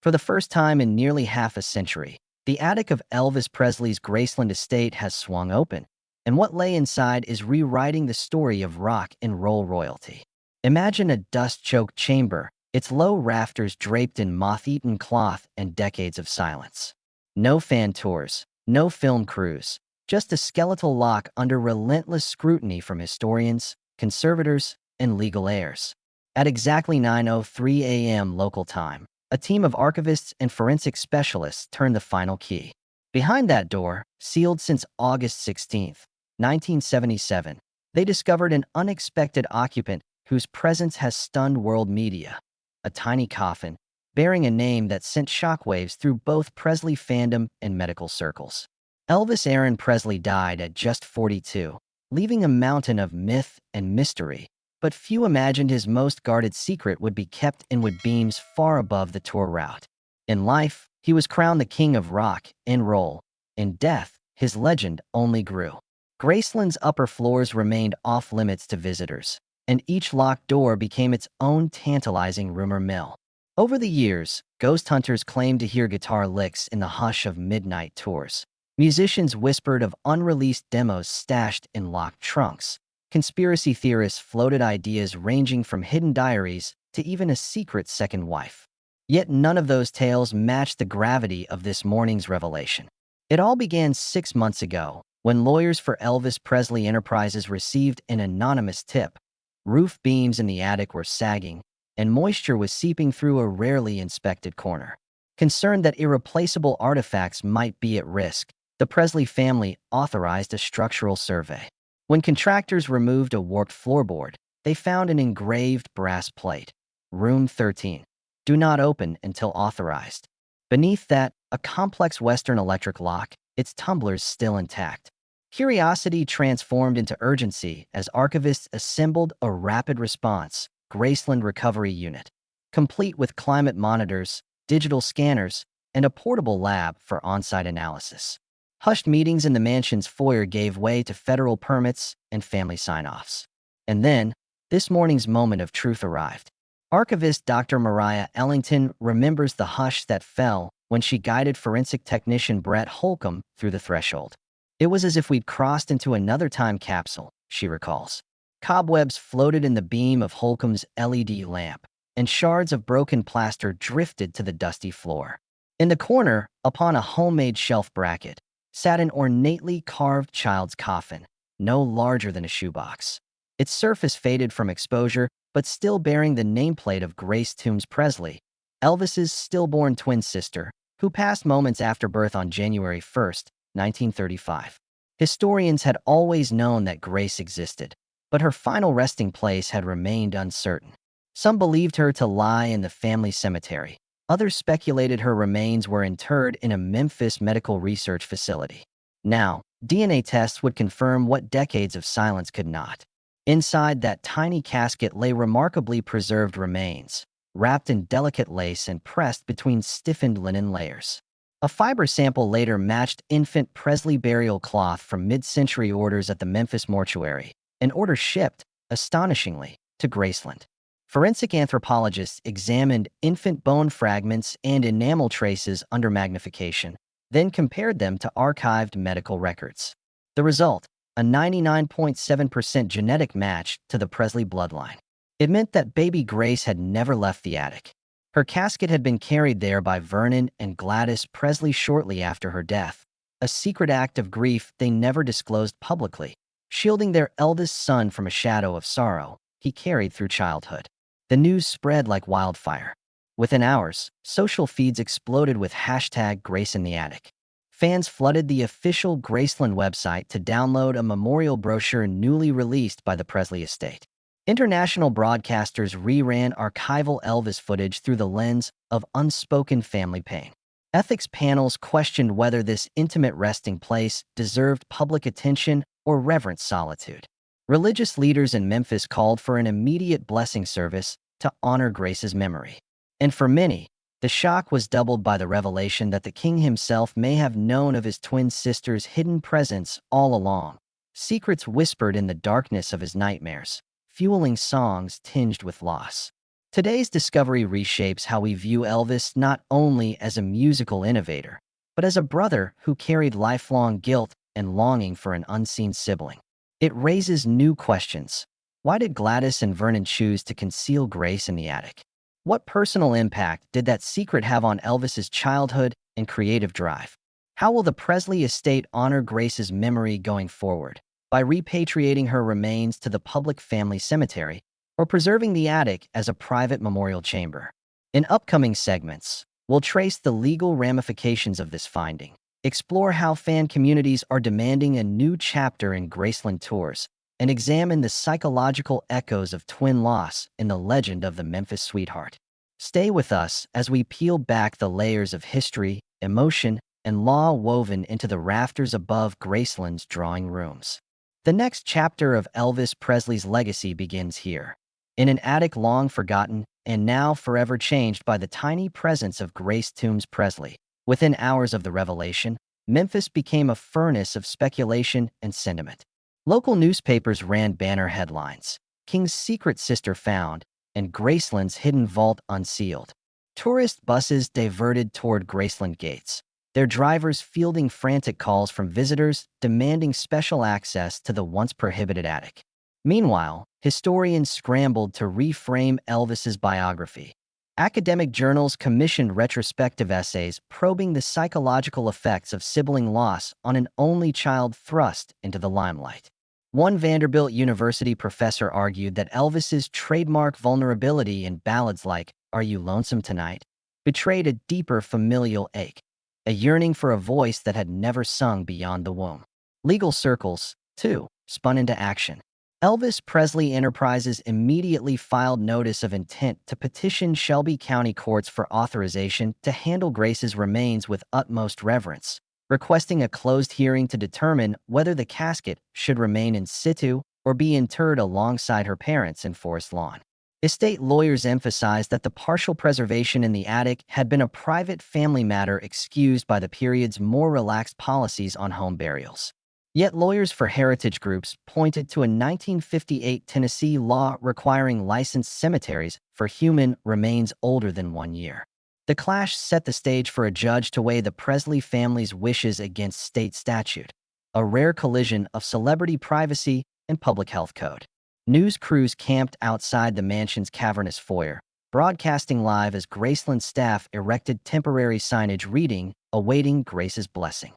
For the first time in nearly half a century, the attic of Elvis Presley's Graceland estate has swung open, and what lay inside is rewriting the story of rock and roll royalty. Imagine a dust-choked chamber, its low rafters draped in moth-eaten cloth and decades of silence. No fan tours, no film crews, just a skeletal lock under relentless scrutiny from historians, conservators, and legal heirs. At exactly 9:03 a.m. local time, a team of archivists and forensic specialists turned the final key. Behind that door, sealed since August 16, 1977, they discovered an unexpected occupant whose presence has stunned world media. A tiny coffin, bearing a name that sent shockwaves through both Presley fandom and medical circles. Elvis Aaron Presley died at just 42, leaving a mountain of myth and mystery, but few imagined his most guarded secret would be kept in wood beams far above the tour route. In life, he was crowned the king of rock and roll. In death, his legend only grew. Graceland's upper floors remained off-limits to visitors, and each locked door became its own tantalizing rumor mill. Over the years, ghost hunters claimed to hear guitar licks in the hush of midnight tours. Musicians whispered of unreleased demos stashed in locked trunks. Conspiracy theorists floated ideas ranging from hidden diaries to even a secret second wife. Yet none of those tales matched the gravity of this morning's revelation. It all began 6 months ago, when lawyers for Elvis Presley Enterprises received an anonymous tip. Roof beams in the attic were sagging, and moisture was seeping through a rarely inspected corner. Concerned that irreplaceable artifacts might be at risk, the Presley family authorized a structural survey. When contractors removed a warped floorboard, they found an engraved brass plate. Room 13. Do not open until authorized. Beneath that, a complex Western electric lock, its tumblers still intact. Curiosity transformed into urgency as archivists assembled a rapid response Graceland Recovery Unit, complete with climate monitors, digital scanners, and a portable lab for on-site analysis. Hushed meetings in the mansion's foyer gave way to federal permits and family sign-offs. And then, this morning's moment of truth arrived. Archivist Dr. Mariah Ellington remembers the hush that fell when she guided forensic technician Brett Holcomb through the threshold. It was as if we'd crossed into another time capsule, she recalls. Cobwebs floated in the beam of Holcomb's LED lamp, and shards of broken plaster drifted to the dusty floor. In the corner, upon a homemade shelf bracket, sat an ornately carved child's coffin, no larger than a shoebox. Its surface faded from exposure, but still bearing the nameplate of Grace Toombs Presley, Elvis's stillborn twin sister, who passed moments after birth on January 1, 1935. Historians had always known that Grace existed, but her final resting place had remained uncertain. Some believed her to lie in the family cemetery. Others speculated her remains were interred in a Memphis medical research facility. Now, DNA tests would confirm what decades of silence could not. Inside that tiny casket lay remarkably preserved remains, wrapped in delicate lace and pressed between stiffened linen layers. A fiber sample later matched infant Presley burial cloth from mid-century orders at the Memphis mortuary, an order shipped, astonishingly, to Graceland. Forensic anthropologists examined infant bone fragments and enamel traces under magnification, then compared them to archived medical records. The result, a 99.7% genetic match to the Presley bloodline. It meant that baby Grace had never left the attic. Her casket had been carried there by Vernon and Gladys Presley shortly after her death, a secret act of grief they never disclosed publicly, shielding their eldest son from a shadow of sorrow he carried through childhood. The news spread like wildfire. Within hours, social feeds exploded with hashtag #GraceInTheAttic. Fans flooded the official Graceland website to download a memorial brochure newly released by the Presley estate. International broadcasters reran archival Elvis footage through the lens of unspoken family pain. Ethics panels questioned whether this intimate resting place deserved public attention or reverent solitude. Religious leaders in Memphis called for an immediate blessing service to honor Grace's memory. And for many, the shock was doubled by the revelation that the king himself may have known of his twin sister's hidden presence all along, secrets whispered in the darkness of his nightmares, fueling songs tinged with loss. Today's discovery reshapes how we view Elvis not only as a musical innovator, but as a brother who carried lifelong guilt and longing for an unseen sibling. It raises new questions. Why did Gladys and Vernon choose to conceal Grace in the attic? What personal impact did that secret have on Elvis's childhood and creative drive? How will the Presley estate honor Grace's memory going forward? By repatriating her remains to the public family cemetery, or preserving the attic as a private memorial chamber? In upcoming segments, we'll trace the legal ramifications of this finding, explore how fan communities are demanding a new chapter in Graceland tours, and examine the psychological echoes of twin loss in the legend of the Memphis Sweetheart. Stay with us as we peel back the layers of history, emotion, and law woven into the rafters above Graceland's drawing rooms. The next chapter of Elvis Presley's legacy begins here, in an attic long forgotten and now forever changed by the tiny presence of Grace Toombs Presley. Within hours of the revelation, Memphis became a furnace of speculation and sentiment. Local newspapers ran banner headlines: King's secret sister found, and Graceland's hidden vault unsealed. Tourist buses diverted toward Graceland gates, their drivers fielding frantic calls from visitors demanding special access to the once prohibited attic. Meanwhile, historians scrambled to reframe Elvis's biography. Academic journals commissioned retrospective essays probing the psychological effects of sibling loss on an only child thrust into the limelight. One Vanderbilt University professor argued that Elvis's trademark vulnerability in ballads like "Are You Lonesome Tonight?" betrayed a deeper familial ache, a yearning for a voice that had never sung beyond the womb. Legal circles, too, spun into action. Elvis Presley Enterprises immediately filed notice of intent to petition Shelby County courts for authorization to handle Grace's remains with utmost reverence, requesting a closed hearing to determine whether the casket should remain in situ or be interred alongside her parents in Forest Lawn. Estate lawyers emphasized that the partial preservation in the attic had been a private family matter excused by the period's more relaxed policies on home burials. Yet lawyers for heritage groups pointed to a 1958 Tennessee law requiring licensed cemeteries for human remains older than 1 year. The clash set the stage for a judge to weigh the Presley family's wishes against state statute, a rare collision of celebrity privacy and public health code. News crews camped outside the mansion's cavernous foyer, broadcasting live as Graceland staff erected temporary signage reading, "Awaiting Grace's blessing."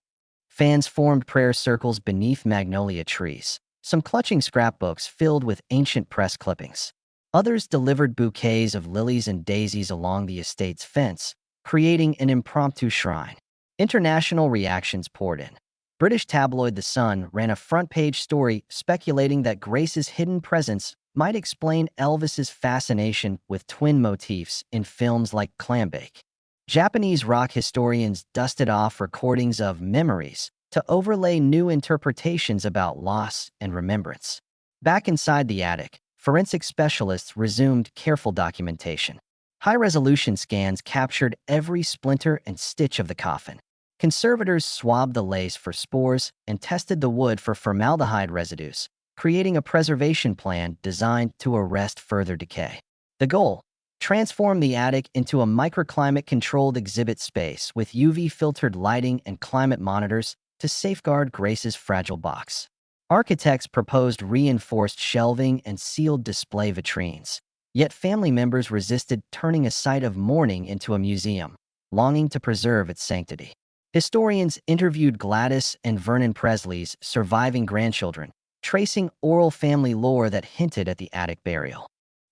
Fans formed prayer circles beneath magnolia trees, some clutching scrapbooks filled with ancient press clippings. Others delivered bouquets of lilies and daisies along the estate's fence, creating an impromptu shrine. International reactions poured in. British tabloid The Sun ran a front-page story speculating that Grace's hidden presence might explain Elvis's fascination with twin motifs in films like Clambake. Japanese rock historians dusted off recordings of memories to overlay new interpretations about loss and remembrance. Back inside the attic, forensic specialists resumed careful documentation. High-resolution scans captured every splinter and stitch of the coffin. Conservators swabbed the lace for spores and tested the wood for formaldehyde residues, creating a preservation plan designed to arrest further decay. The goal: transform the attic into a microclimate-controlled exhibit space with UV-filtered lighting and climate monitors to safeguard Grace's fragile box. Architects proposed reinforced shelving and sealed display vitrines, yet family members resisted turning a site of mourning into a museum, longing to preserve its sanctity. Historians interviewed Gladys and Vernon Presley's surviving grandchildren, tracing oral family lore that hinted at the attic burial.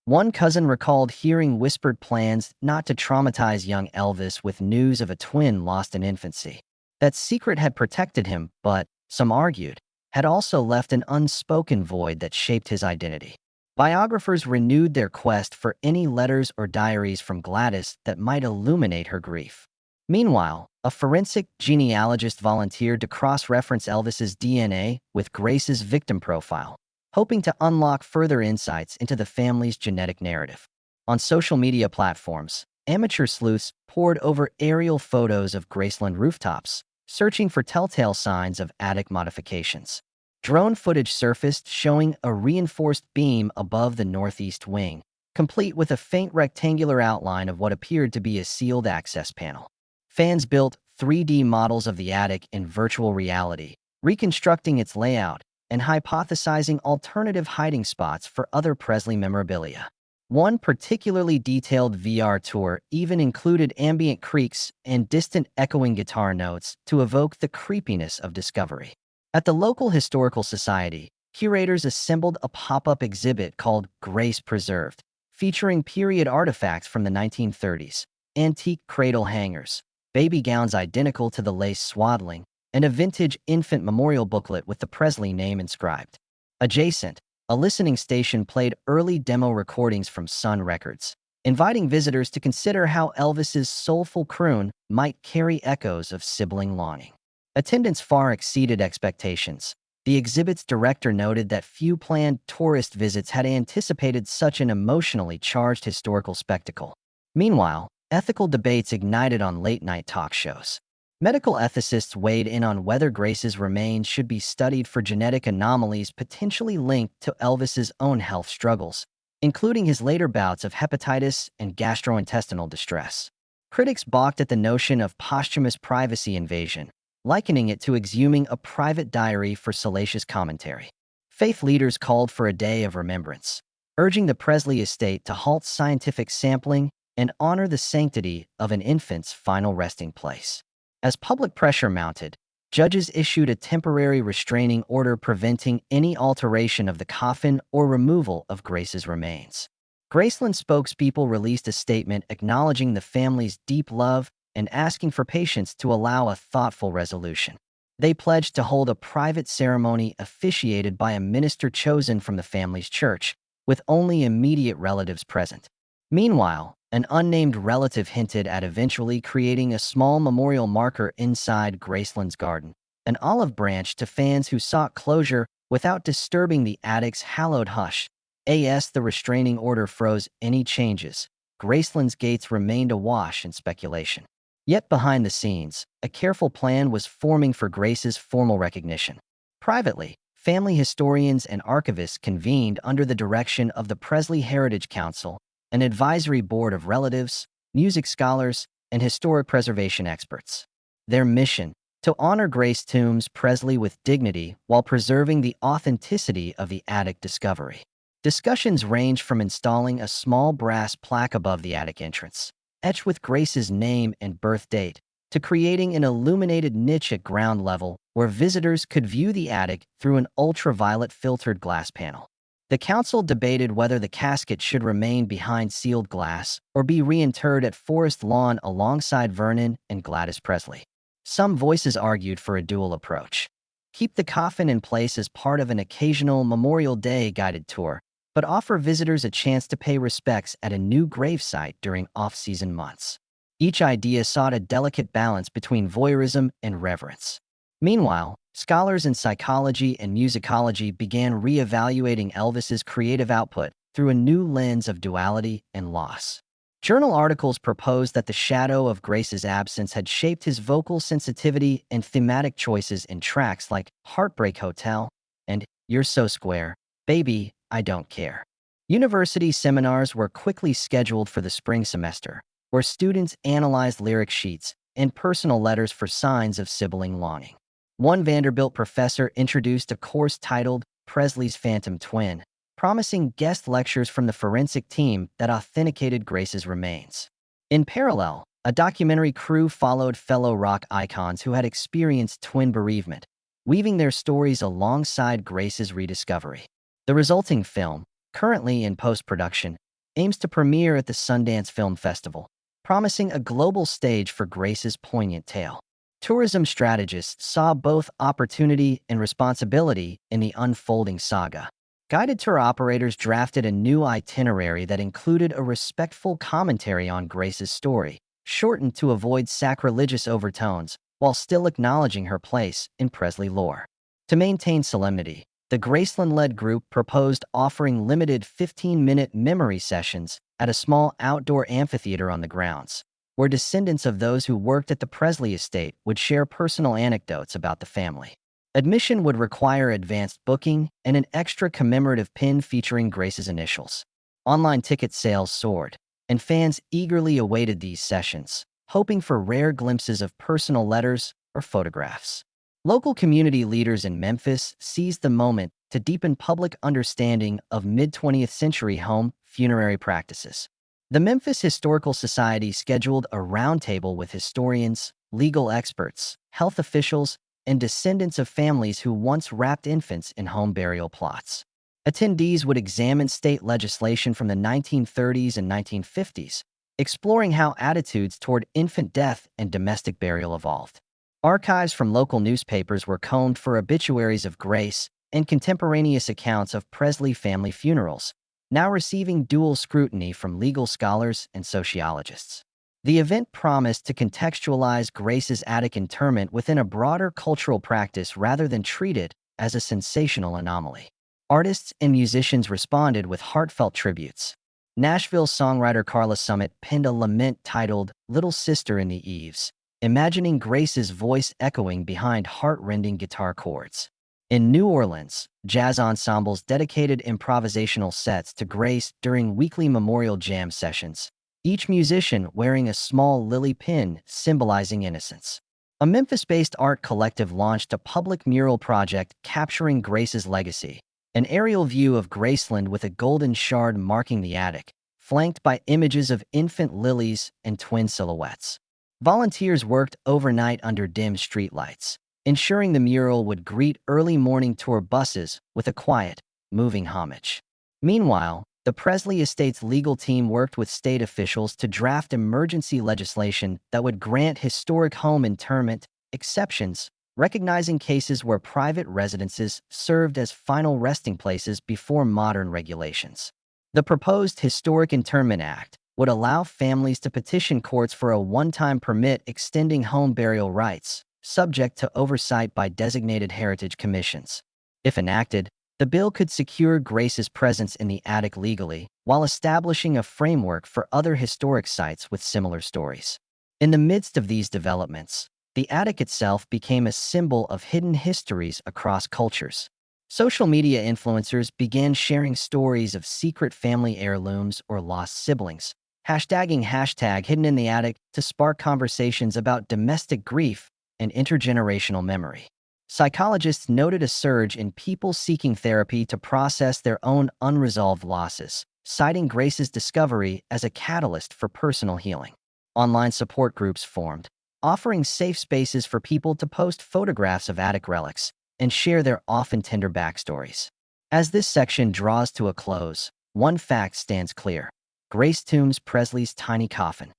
One cousin recalled hearing whispered plans not to traumatize young Elvis with news of a twin lost in infancy. That secret had protected him, but, some argued, had also left an unspoken void that shaped his identity. Biographers renewed their quest for any letters or diaries from Gladys that might illuminate her grief. Meanwhile, a forensic genealogist volunteered to cross-reference Elvis's DNA with Grace's victim profile, hoping to unlock further insights into the family's genetic narrative. On social media platforms, amateur sleuths pored over aerial photos of Graceland rooftops, searching for telltale signs of attic modifications. Drone footage surfaced showing a reinforced beam above the northeast wing, complete with a faint rectangular outline of what appeared to be a sealed access panel. Fans built 3D models of the attic in virtual reality, reconstructing its layout and hypothesizing alternative hiding spots for other Presley memorabilia. One particularly detailed VR tour even included ambient creaks and distant echoing guitar notes to evoke the creepiness of discovery. At the local historical society, curators assembled a pop-up exhibit called Grace Preserved, featuring period artifacts from the 1930s, antique cradle hangers, baby gowns identical to the lace swaddling, and a vintage infant memorial booklet with the Presley name inscribed. Adjacent, a listening station played early demo recordings from Sun Records, inviting visitors to consider how Elvis's soulful croon might carry echoes of sibling longing. Attendance far exceeded expectations. The exhibit's director noted that few planned tourist visits had anticipated such an emotionally charged historical spectacle. Meanwhile, ethical debates ignited on late-night talk shows. Medical ethicists weighed in on whether Grace's remains should be studied for genetic anomalies potentially linked to Elvis's own health struggles, including his later bouts of hepatitis and gastrointestinal distress. Critics balked at the notion of posthumous privacy invasion, likening it to exhuming a private diary for salacious commentary. Faith leaders called for a day of remembrance, urging the Presley estate to halt scientific sampling and honor the sanctity of an infant's final resting place. As public pressure mounted, judges issued a temporary restraining order preventing any alteration of the coffin or removal of Grace's remains. Graceland spokespeople released a statement acknowledging the family's deep love and asking for patience to allow a thoughtful resolution. They pledged to hold a private ceremony officiated by a minister chosen from the family's church, with only immediate relatives present. Meanwhile, an unnamed relative hinted at eventually creating a small memorial marker inside Graceland's garden, an olive branch to fans who sought closure without disturbing the attic's hallowed hush. As the restraining order froze any changes, Graceland's gates remained awash in speculation. Yet behind the scenes, a careful plan was forming for Grace's formal recognition. Privately, family historians and archivists convened under the direction of the Presley Heritage Council, an advisory board of relatives, music scholars, and historic preservation experts. Their mission: to honor Grace Toombs Presley with dignity while preserving the authenticity of the attic discovery. Discussions ranged from installing a small brass plaque above the attic entrance, etched with Grace's name and birth date, to creating an illuminated niche at ground level where visitors could view the attic through an ultraviolet filtered glass panel. The council debated whether the casket should remain behind sealed glass or be reinterred at Forest Lawn alongside Vernon and Gladys Presley. Some voices argued for a dual approach. Keep the coffin in place as part of an occasional Memorial Day guided tour, but offer visitors a chance to pay respects at a new gravesite during off-season months. Each idea sought a delicate balance between voyeurism and reverence. Meanwhile, scholars in psychology and musicology began re-evaluating Elvis's creative output through a new lens of duality and loss. Journal articles proposed that the shadow of Grace's absence had shaped his vocal sensitivity and thematic choices in tracks like Heartbreak Hotel and You're So Square, Baby, I Don't Care. University seminars were quickly scheduled for the spring semester, where students analyzed lyric sheets and personal letters for signs of sibling longing. One Vanderbilt professor introduced a course titled Presley's Phantom Twin, promising guest lectures from the forensic team that authenticated Grace's remains. In parallel, a documentary crew followed fellow rock icons who had experienced twin bereavement, weaving their stories alongside Grace's rediscovery. The resulting film, currently in post-production, aims to premiere at the Sundance Film Festival, promising a global stage for Grace's poignant tale. Tourism strategists saw both opportunity and responsibility in the unfolding saga. Guided tour operators drafted a new itinerary that included a respectful commentary on Grace's story, shortened to avoid sacrilegious overtones while still acknowledging her place in Presley lore. To maintain solemnity, the Graceland-led group proposed offering limited 15-minute memory sessions at a small outdoor amphitheater on the grounds, where descendants of those who worked at the Presley estate would share personal anecdotes about the family. Admission would require advanced booking and an extra commemorative pin featuring Grace's initials. Online ticket sales soared, and fans eagerly awaited these sessions, hoping for rare glimpses of personal letters or photographs. Local community leaders in Memphis seized the moment to deepen public understanding of mid-20th century home funerary practices. The Memphis Historical Society scheduled a roundtable with historians, legal experts, health officials, and descendants of families who once wrapped infants in home burial plots. Attendees would examine state legislation from the 1930s and 1950s, exploring how attitudes toward infant death and domestic burial evolved. Archives from local newspapers were combed for obituaries of Grace and contemporaneous accounts of Presley family funerals, now receiving dual scrutiny from legal scholars and sociologists. The event promised to contextualize Grace's attic interment within a broader cultural practice rather than treat it as a sensational anomaly. Artists and musicians responded with heartfelt tributes. Nashville songwriter Carla Summit penned a lament titled "Little Sister in the Eaves," imagining Grace's voice echoing behind heart-rending guitar chords. In New Orleans, jazz ensembles dedicated improvisational sets to Grace during weekly memorial jam sessions, each musician wearing a small lily pin symbolizing innocence. A Memphis-based art collective launched a public mural project capturing Grace's legacy, an aerial view of Graceland with a golden shard marking the attic, flanked by images of infant lilies and twin silhouettes. Volunteers worked overnight under dim streetlights, ensuring the mural would greet early morning tour buses with a quiet, moving homage. Meanwhile, the Presley estate's legal team worked with state officials to draft emergency legislation that would grant historic home interment exceptions, recognizing cases where private residences served as final resting places before modern regulations. The proposed Historic Interment Act would allow families to petition courts for a one-time permit extending home burial rights, subject to oversight by designated heritage commissions. If enacted, the bill could secure Grace's presence in the attic legally, while establishing a framework for other historic sites with similar stories. In the midst of these developments, the attic itself became a symbol of hidden histories across cultures. Social media influencers began sharing stories of secret family heirlooms or lost siblings, hashtagging #hidden in the attic to spark conversations about domestic grief and intergenerational memory. Psychologists noted a surge in people seeking therapy to process their own unresolved losses, citing Grace's discovery as a catalyst for personal healing. Online support groups formed, offering safe spaces for people to post photographs of attic relics and share their often tender backstories. As this section draws to a close, one fact stands clear. Grace tombs Presley's tiny coffin,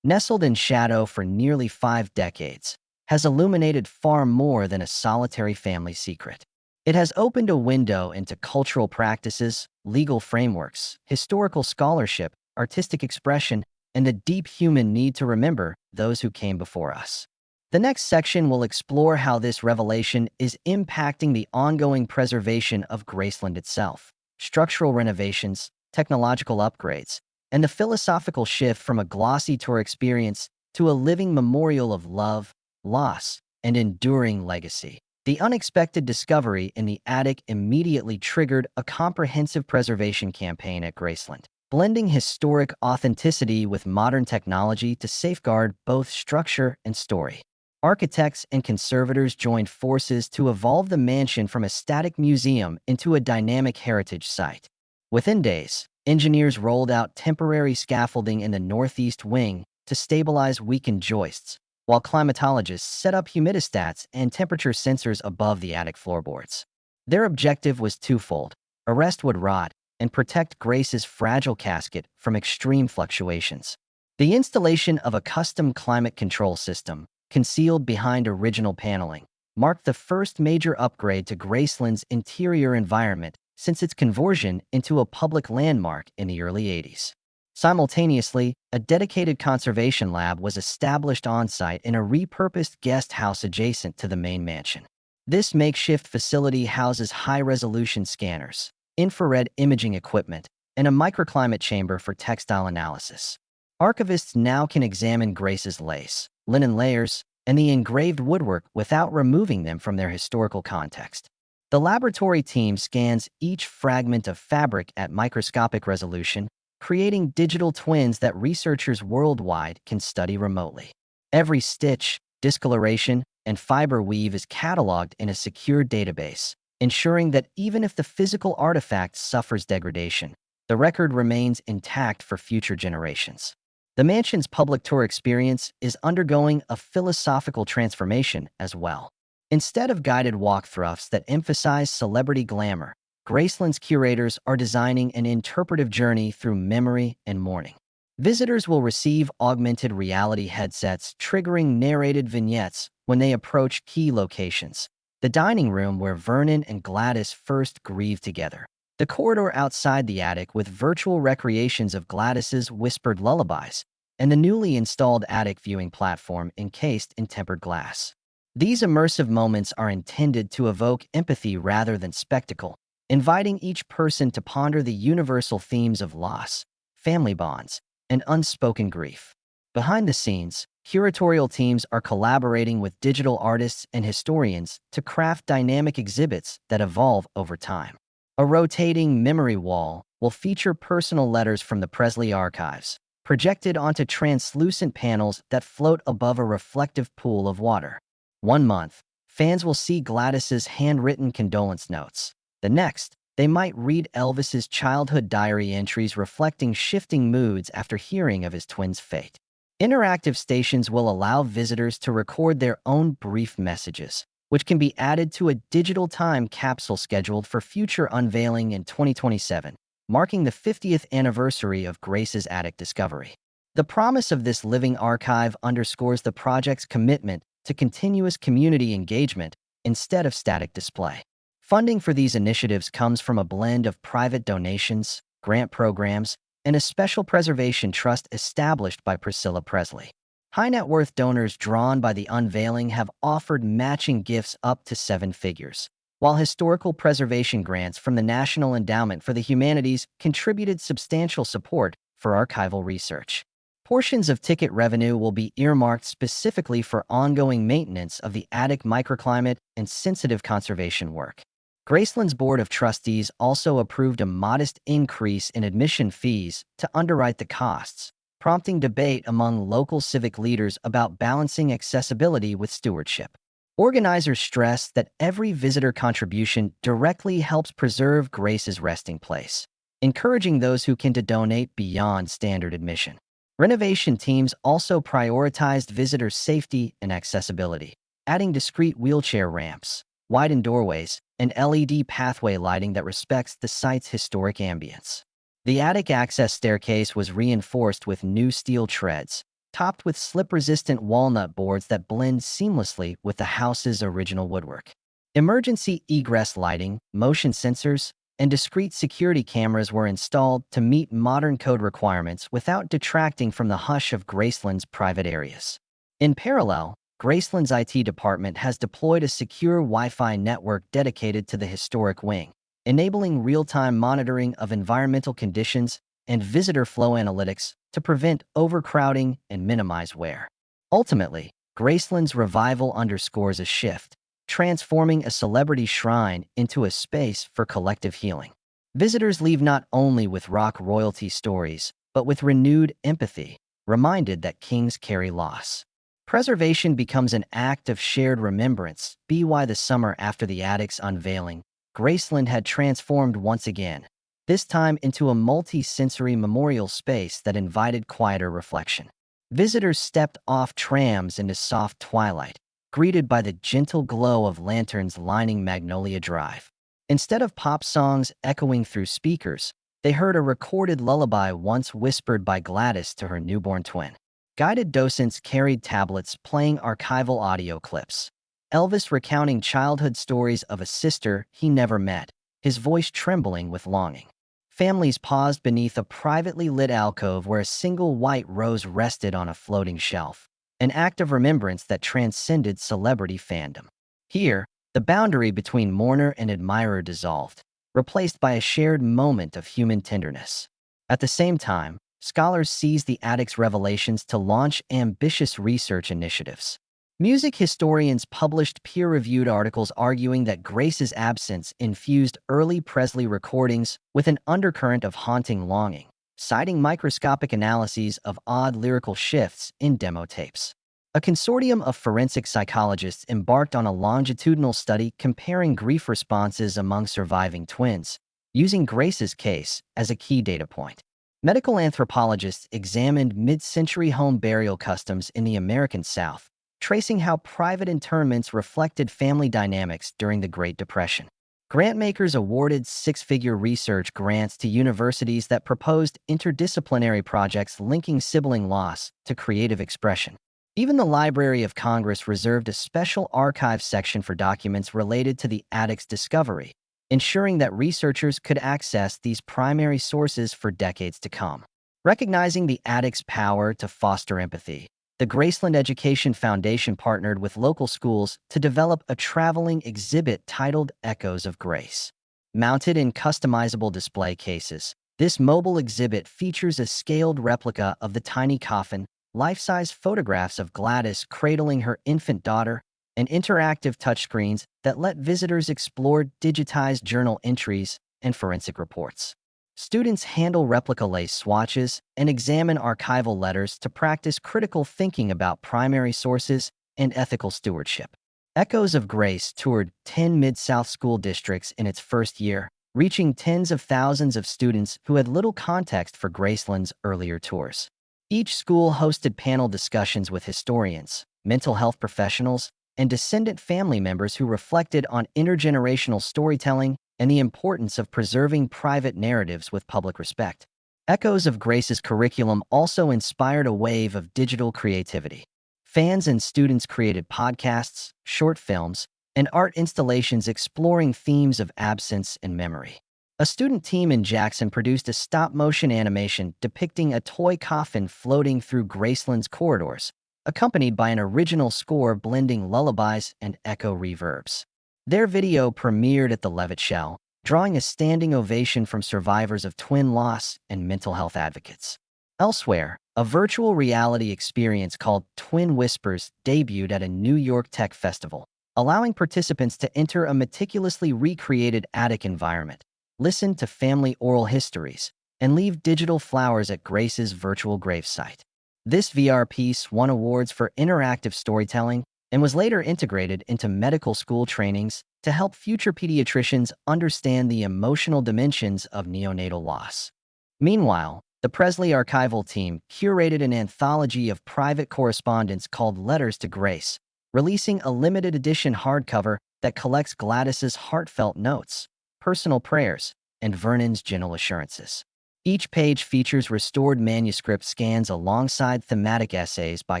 nestled in shadow for nearly 5 decades, has illuminated far more than a solitary family secret. It has opened a window into cultural practices, legal frameworks, historical scholarship, artistic expression, and the deep human need to remember those who came before us. The next section will explore how this revelation is impacting the ongoing preservation of Graceland itself, structural renovations, technological upgrades, and the philosophical shift from a glossy tour experience to a living memorial of love, loss, and enduring legacy. The unexpected discovery in the attic immediately triggered a comprehensive preservation campaign at Graceland, blending historic authenticity with modern technology to safeguard both structure and story. Architects and conservators joined forces to evolve the mansion from a static museum into a dynamic heritage site. Within days, engineers rolled out temporary scaffolding in the northeast wing to stabilize weakened joists, while climatologists set up humidistats and temperature sensors above the attic floorboards. Their objective was twofold: arrest wood rot and protect Grace's fragile casket from extreme fluctuations. The installation of a custom climate control system, concealed behind original paneling, marked the first major upgrade to Graceland's interior environment since its conversion into a public landmark in the early 80s. Simultaneously, a dedicated conservation lab was established on-site in a repurposed guest house adjacent to the main mansion. This makeshift facility houses high-resolution scanners, infrared imaging equipment, and a microclimate chamber for textile analysis. Archivists now can examine Grace's lace, linen layers, and the engraved woodwork without removing them from their historical context. The laboratory team scans each fragment of fabric at microscopic resolution, creating digital twins that researchers worldwide can study remotely. Every stitch, discoloration, and fiber weave is cataloged in a secure database, ensuring that even if the physical artifact suffers degradation, the record remains intact for future generations. The mansion's public tour experience is undergoing a philosophical transformation as well. Instead of guided walkthroughs that emphasize celebrity glamour, Graceland's curators are designing an interpretive journey through memory and mourning. Visitors will receive augmented reality headsets triggering narrated vignettes when they approach key locations. The dining room where Vernon and Gladys first grieved together. The corridor outside the attic with virtual recreations of Gladys's whispered lullabies, and the newly installed attic viewing platform encased in tempered glass. These immersive moments are intended to evoke empathy rather than spectacle, inviting each person to ponder the universal themes of loss, family bonds, and unspoken grief. Behind the scenes, curatorial teams are collaborating with digital artists and historians to craft dynamic exhibits that evolve over time. A rotating memory wall will feature personal letters from the Presley archives, projected onto translucent panels that float above a reflective pool of water. One month, fans will see Gladys's handwritten condolence notes. The next, they might read Elvis's childhood diary entries reflecting shifting moods after hearing of his twin's fate. Interactive stations will allow visitors to record their own brief messages, which can be added to a digital time capsule scheduled for future unveiling in 2027, marking the 50th anniversary of Grace's attic discovery. The promise of this living archive underscores the project's commitment to continuous community engagement instead of static display. Funding for these initiatives comes from a blend of private donations, grant programs, and a special preservation trust established by Priscilla Presley. High-net-worth donors drawn by the unveiling have offered matching gifts up to 7 figures, while historical preservation grants from the National Endowment for the Humanities contributed substantial support for archival research. Portions of ticket revenue will be earmarked specifically for ongoing maintenance of the attic microclimate and sensitive conservation work. Graceland's Board of Trustees also approved a modest increase in admission fees to underwrite the costs, prompting debate among local civic leaders about balancing accessibility with stewardship. Organizers stress that every visitor contribution directly helps preserve Grace's resting place, encouraging those who can to donate beyond standard admission. Renovation teams also prioritized visitor safety and accessibility, adding discrete wheelchair ramps, widened doorways, and LED pathway lighting that respects the site's historic ambience. The attic access staircase was reinforced with new steel treads, topped with slip-resistant walnut boards that blend seamlessly with the house's original woodwork. Emergency egress lighting, motion sensors, and discrete security cameras were installed to meet modern code requirements without detracting from the hush of Graceland's private areas. In parallel, Graceland's IT department has deployed a secure Wi-Fi network dedicated to the historic wing, enabling real-time monitoring of environmental conditions and visitor flow analytics to prevent overcrowding and minimize wear. Ultimately, Graceland's revival underscores a shift, transforming a celebrity shrine into a space for collective healing. Visitors leave not only with rock royalty stories, but with renewed empathy, reminded that kings carry loss. Preservation becomes an act of shared remembrance. By the summer after the attic's unveiling, Graceland had transformed once again, this time into a multi-sensory memorial space that invited quieter reflection. Visitors stepped off trams into soft twilight, greeted by the gentle glow of lanterns lining Magnolia Drive. Instead of pop songs echoing through speakers, they heard a recorded lullaby once whispered by Gladys to her newborn twin. Guided docents carried tablets playing archival audio clips. Elvis recounting childhood stories of a sister he never met, his voice trembling with longing. Families paused beneath a privately lit alcove where a single white rose rested on a floating shelf, an act of remembrance that transcended celebrity fandom. Here, the boundary between mourner and admirer dissolved, replaced by a shared moment of human tenderness. At the same time, scholars seized the attic's revelations to launch ambitious research initiatives. Music historians published peer-reviewed articles arguing that Grace's absence infused early Presley recordings with an undercurrent of haunting longing, citing microscopic analyses of odd lyrical shifts in demo tapes. A consortium of forensic psychologists embarked on a longitudinal study comparing grief responses among surviving twins, using Grace's case as a key data point. Medical anthropologists examined mid-century home burial customs in the American South, tracing how private interments reflected family dynamics during the Great Depression. Grantmakers awarded six-figure research grants to universities that proposed interdisciplinary projects linking sibling loss to creative expression. Even the Library of Congress reserved a special archive section for documents related to the attic's discovery, ensuring that researchers could access these primary sources for decades to come. Recognizing the attic's power to foster empathy, the Graceland Education Foundation partnered with local schools to develop a traveling exhibit titled Echoes of Grace. Mounted in customizable display cases, this mobile exhibit features a scaled replica of the tiny coffin, life-size photographs of Gladys cradling her infant daughter, and interactive touchscreens that let visitors explore digitized journal entries and forensic reports. Students handle replica lace swatches and examine archival letters to practice critical thinking about primary sources and ethical stewardship. Echoes of Grace toured 10 Mid-South school districts in its first year, reaching tens of thousands of students who had little context for Graceland's earlier tours. Each school hosted panel discussions with historians, mental health professionals, and descendant family members who reflected on intergenerational storytelling and the importance of preserving private narratives with public respect. Echoes of Grace's curriculum also inspired a wave of digital creativity. Fans and students created podcasts, short films, and art installations exploring themes of absence and memory. A student team in Jackson produced a stop-motion animation depicting a toy coffin floating through Graceland's corridors, accompanied by an original score blending lullabies and echo reverbs. Their video premiered at the Levitt Shell, drawing a standing ovation from survivors of twin loss and mental health advocates. Elsewhere, a virtual reality experience called Twin Whispers debuted at a New York Tech Festival, allowing participants to enter a meticulously recreated attic environment, listen to family oral histories, and leave digital flowers at Grace's virtual gravesite. This VR piece won awards for interactive storytelling and was later integrated into medical school trainings to help future pediatricians understand the emotional dimensions of neonatal loss. Meanwhile, the Presley archival team curated an anthology of private correspondence called Letters to Grace, releasing a limited edition hardcover that collects Gladys's heartfelt notes, personal prayers, and Vernon's gentle assurances. Each page features restored manuscript scans alongside thematic essays by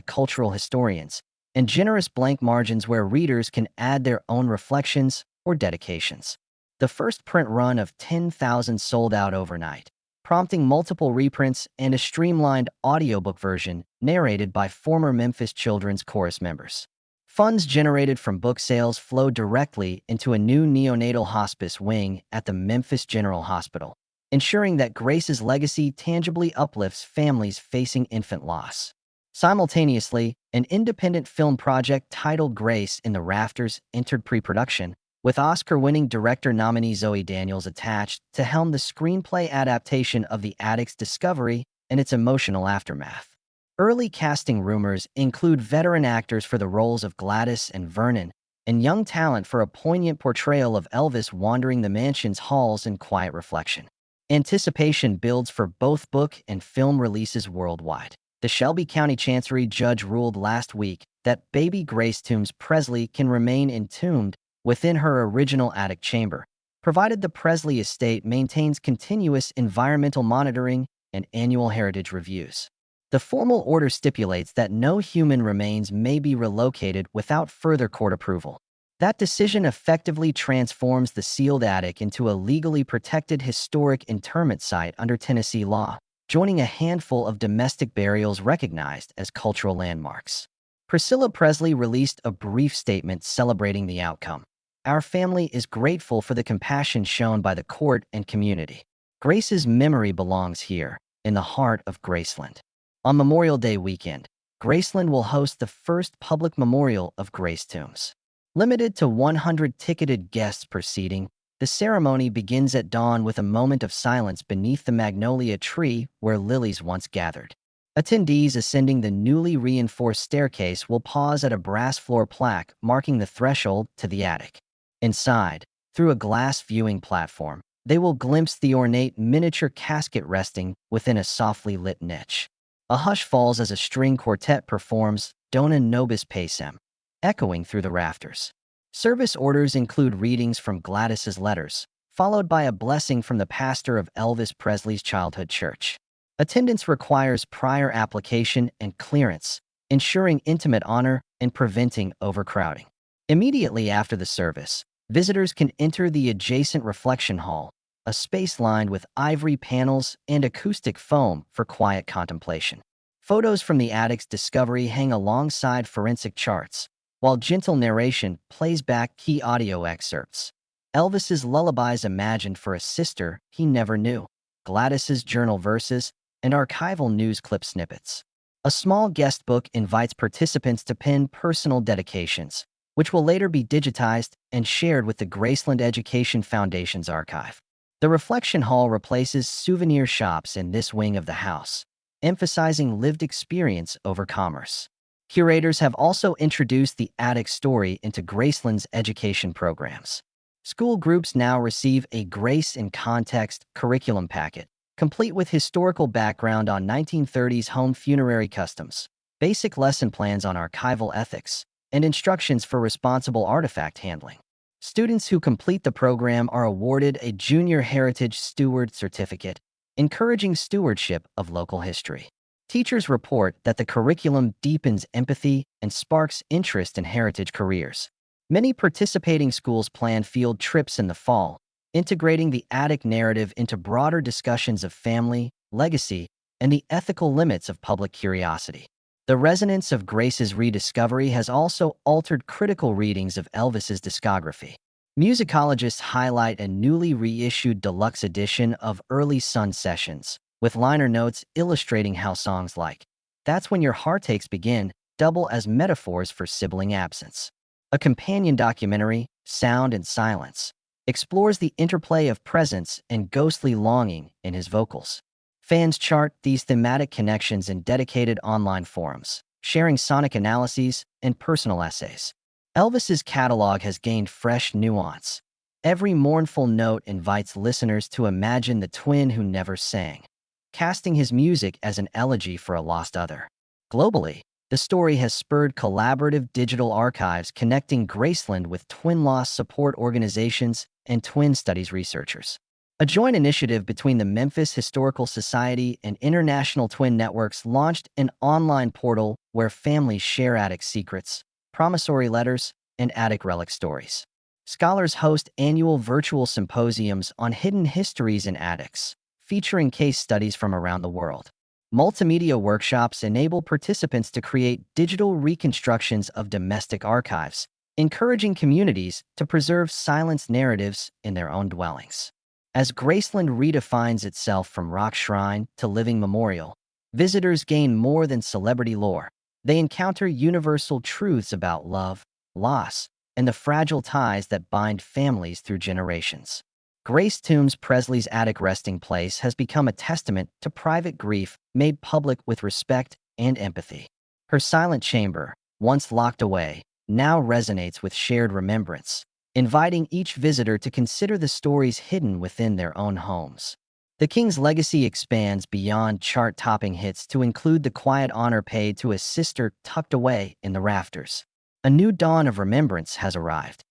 cultural historians and generous blank margins where readers can add their own reflections or dedications. The first print run of 10,000 sold out overnight, prompting multiple reprints and a streamlined audiobook version narrated by former Memphis Children's Chorus members. Funds generated from book sales flowed directly into a new neonatal hospice wing at the Memphis General Hospital, ensuring that Grace's legacy tangibly uplifts families facing infant loss. Simultaneously, an independent film project titled Grace in the Rafters entered pre-production, with Oscar-winning director nominee Zoe Daniels attached to helm the screenplay adaptation of the attic's discovery and its emotional aftermath. Early casting rumors include veteran actors for the roles of Gladys and Vernon, and young talent for a poignant portrayal of Elvis wandering the mansion's halls in quiet reflection. Anticipation builds for both book and film releases worldwide. The Shelby County Chancery judge ruled last week that baby Grace Toombs Presley can remain entombed within her original attic chamber, provided the Presley estate maintains continuous environmental monitoring and annual heritage reviews. The formal order stipulates that no human remains may be relocated without further court approval. That decision effectively transforms the sealed attic into a legally protected historic interment site under Tennessee law, joining a handful of domestic burials recognized as cultural landmarks. Priscilla Presley released a brief statement celebrating the outcome. "Our family is grateful for the compassion shown by the court and community. Grace's memory belongs here, in the heart of Graceland." On Memorial Day weekend, Graceland will host the first public memorial of Grace Toombs. Limited to 100 ticketed guests per seating, The ceremony begins at dawn with a moment of silence beneath the magnolia tree where lilies once gathered. Attendees ascending the newly reinforced staircase will pause at a brass floor plaque marking the threshold to the attic. Inside, through a glass viewing platform, they will glimpse the ornate miniature casket resting within a softly lit niche. A hush falls as a string quartet performs Dona Nobis Pacem, echoing through the rafters. Service orders include readings from Gladys's letters, followed by a blessing from the pastor of Elvis Presley's childhood church. Attendance requires prior application and clearance, ensuring intimate honor and preventing overcrowding. Immediately after the service, visitors can enter the adjacent reflection hall, a space lined with ivory panels and acoustic foam for quiet contemplation. Photos from the attic's discovery hang alongside forensic charts, while gentle narration plays back key audio excerpts. Elvis's lullabies imagined for a sister he never knew, Gladys's journal verses, and archival news clip snippets. A small guest book invites participants to pen personal dedications, which will later be digitized and shared with the Graceland Education Foundation's archive. The reflection hall replaces souvenir shops in this wing of the house, emphasizing lived experience over commerce. Curators have also introduced the attic story into Graceland's education programs. School groups now receive a Grace in Context curriculum packet, complete with historical background on 1930s home funerary customs, basic lesson plans on archival ethics, and instructions for responsible artifact handling. Students who complete the program are awarded a Junior Heritage Steward Certificate, encouraging stewardship of local history. Teachers report that the curriculum deepens empathy and sparks interest in heritage careers. Many participating schools plan field trips in the fall, integrating the attic narrative into broader discussions of family, legacy, and the ethical limits of public curiosity. The resonance of Grace's rediscovery has also altered critical readings of Elvis's discography. Musicologists highlight a newly reissued deluxe edition of Early Sun Sessions, with liner notes illustrating how songs like "That's When Your Heartaches Begin" double as metaphors for sibling absence. A companion documentary, Sound and Silence, explores the interplay of presence and ghostly longing in his vocals. Fans chart these thematic connections in dedicated online forums, sharing sonic analyses and personal essays. Elvis's catalog has gained fresh nuance. Every mournful note invites listeners to imagine the twin who never sang, casting his music as an elegy for a lost other. Globally, the story has spurred collaborative digital archives connecting Graceland with twin loss support organizations and twin studies researchers. A joint initiative between the Memphis Historical Society and International Twin Networks launched an online portal where families share attic secrets, promissory letters, and attic relic stories. Scholars host annual virtual symposiums on hidden histories in attics, featuring case studies from around the world. Multimedia workshops enable participants to create digital reconstructions of domestic archives, encouraging communities to preserve silenced narratives in their own dwellings. As Graceland redefines itself from rock shrine to living memorial, visitors gain more than celebrity lore. They encounter universal truths about love, loss, and the fragile ties that bind families through generations. Grace Toombs Presley's attic resting place has become a testament to private grief made public with respect and empathy. Her silent chamber, once locked away, now resonates with shared remembrance, inviting each visitor to consider the stories hidden within their own homes. The King's legacy expands beyond chart-topping hits to include the quiet honor paid to his sister tucked away in the rafters. A new dawn of remembrance has arrived,